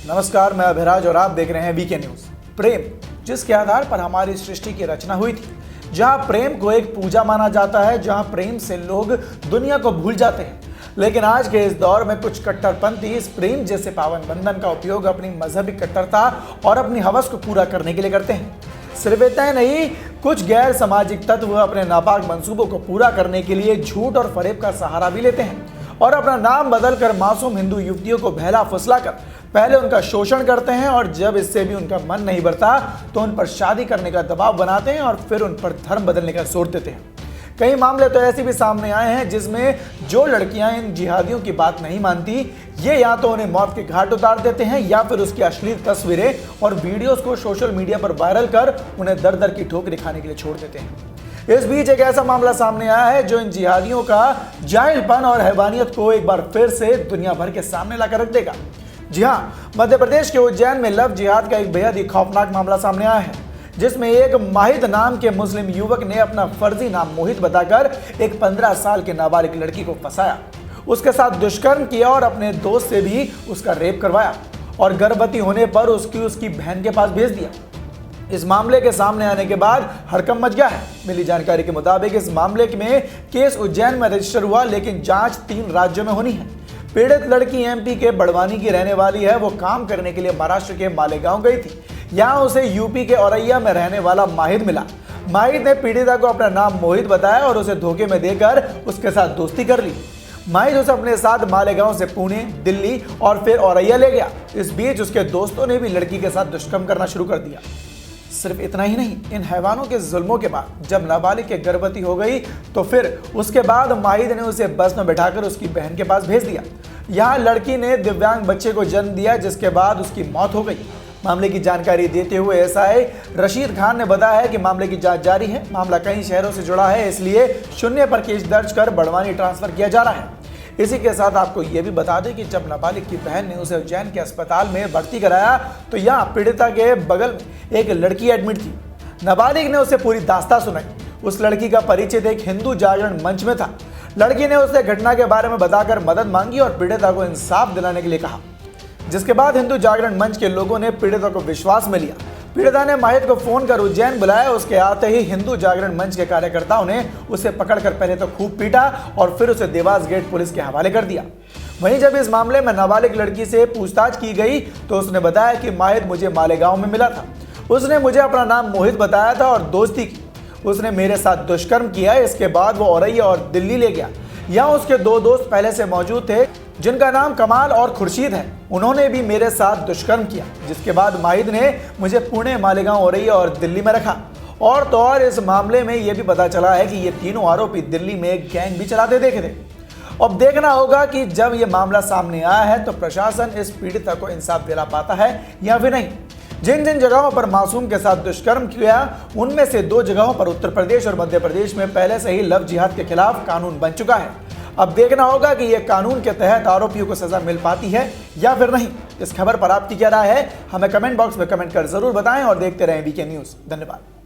नमस्कार, मैं अभिराज और आप देख रहे हैं वीके न्यूज। प्रेम, जिसके आधार पर हमारी सृष्टि की रचना हुई थी, जहां प्रेम को एक पूजा माना जाता है, जहां प्रेम से लोग दुनिया को भूल जाते हैं। लेकिन आज के इस दौर में कुछ कट्टरपंथी इस प्रेम जैसे पावन बंधन का उपयोग अपनी मजहबी कट्टरता और अपनी हवस को पूरा करने के लिए करते हैं। सिर्फ इतना ही नहीं, कुछ गैर सामाजिक तत्व अपने नापाक मंसूबों को पूरा करने के लिए झूठ और फरेब का सहारा भी लेते हैं और अपना नाम बदलकर मासूम हिंदू युवतियों को बहला फुसलाकर पहले उनका शोषण करते हैं और जब इससे भी उनका मन नहीं भरता तो उन पर शादी करने का दबाव बनाते हैं और फिर उन पर धर्म बदलने का जोर देते हैं। कई मामले तो ऐसे भी सामने आए हैं जिसमें जो लड़कियां इन जिहादियों की बात नहीं मानती, ये या तो उन्हें मौत के घाट उतार देते हैं या फिर उसकी अश्लील तस्वीरें और वीडियोस को सोशल मीडिया पर वायरल कर उन्हें दर दर की ठोकरें खाने के लिए छोड़ देते हैं। इस बीच एक ऐसा मामला सामने आया है जो इन जिहादियों का जाहिलपन और हैवानियत को एक बार फिर से दुनिया भर के सामने लाकर रख देगा। जी हाँ, मध्य प्रदेश के उज्जैन में लव जिहाद का एक बेहद ही खौफनाक मामला सामने आया है, जिसमें एक माहिद नाम के मुस्लिम युवक ने अपना फर्जी नाम मोहित बताकर एक 15 साल के नाबालिग लड़की को फंसाया, उसके साथ दुष्कर्म किया और अपने दोस्त से भी उसका रेप करवाया और गर्भवती होने पर उसकी बहन के पास भेज दिया। इस मामले के सामने आने के बाद हड़कंप मच गया है। मिली जानकारी के मुताबिक इस मामले में केस उज्जैन में रजिस्टर हुआ, लेकिन जांच 3 राज्यों में होनी है। पीड़ित लड़की एमपी के बड़वानी की रहने वाली है। वो काम करने के लिए महाराष्ट्र के मालेगांव गई थी। यहाँ उसे यूपी के औरैया में रहने वाला माहिद मिला। माहिद ने पीड़िता को अपना नाम मोहित बताया और उसे धोखे में देकर उसके साथ दोस्ती कर ली। माहिद उसे अपने साथ मालेगांव से पुणे, दिल्ली और फिर औरैया ले गया। इस बीच उसके दोस्तों ने भी लड़की के साथ दुष्कर्म करना शुरू कर दिया। सिर्फ इतना ही नहीं, इन हैवानों के जुल्मों के बाद जब नाबालिग के गर्भवती हो गई तो फिर उसके बाद माहिद ने उसे बस में बैठाकर उसकी बहन के पास भेज दिया। यहाँ लड़की ने दिव्यांग बच्चे को जन्म दिया, जिसके बाद उसकी मौत हो गई। मामले की जानकारी देते हुए एसआई रशीद खान ने बताया है कि मामले की जांच जारी है। मामला कई शहरों से जुड़ा है, इसलिए 0 पर केस दर्ज कर बड़वानी ट्रांसफर किया जा रहा है। इसी के साथ आपको यह भी बता दें कि जब नाबालिग की बहन ने उसे उज्जैन के अस्पताल में भर्ती कराया तो यहाँ पीड़िता के बगल में एक लड़की एडमिट थी। नाबालिग ने उसे पूरी दास्तां सुनाई। उस लड़की का परिचय एक हिंदू जागरण मंच में था। लड़की ने उसे घटना के बारे में बताकर मदद मांगी और पीड़िता को इंसाफ दिलाने के लिए कहा, जिसके बाद हिंदू जागरण मंच के लोगों ने पीड़िता को विश्वास में लिया। पीड़िता ने माहिद को फोन कर उज्जैन बुलाया। उसके आते ही हिंदू जागरण मंच के कार्यकर्ताओं ने उसे पकड़कर पहले तो खूब पीटा और फिर उसे देवास गेट पुलिस के हवाले कर दिया। वहीं जब इस मामले में नाबालिग लड़की से पूछताछ की गई तो उसने बताया कि माहिद मुझे मालेगांव में मिला था। उसने मुझे अपना नाम मोहित बताया था और दोस्ती की। उसने मेरे साथ दुष्कर्म किया। इसके बाद वो औरैया और दिल्ली ले गया। यहाँ उसके 2 दोस्त पहले से मौजूद थे, जिनका नाम कमाल और खुर्शीद है। उन्होंने भी मेरे साथ दुष्कर्म किया, जिसके बाद माहिद ने मुझे पुणे, मालेगांव, औरैया और दिल्ली में रखा। और तो और इस मामले में यह भी पता चला है कि ये तीनों आरोपी दिल्ली में एक गैंग भी चलाते देखे थे। अब देखना होगा कि जब यह मामला सामने आया है तो प्रशासन इस पीड़िता को इंसाफ दिला पाता है या फिर नहीं। जिन जिन जगहों पर मासूम के साथ दुष्कर्म किया, उनमें से 2 जगहों पर उत्तर प्रदेश और मध्य प्रदेश में पहले से ही लव जिहाद के खिलाफ कानून बन चुका है। अब देखना होगा कि यह कानून के तहत आरोपियों को सजा मिल पाती है या फिर नहीं। इस खबर पर आपकी क्या राय है, हमें कमेंट बॉक्स में कमेंट कर जरूर बताएं और देखते रहें वीके न्यूज। धन्यवाद।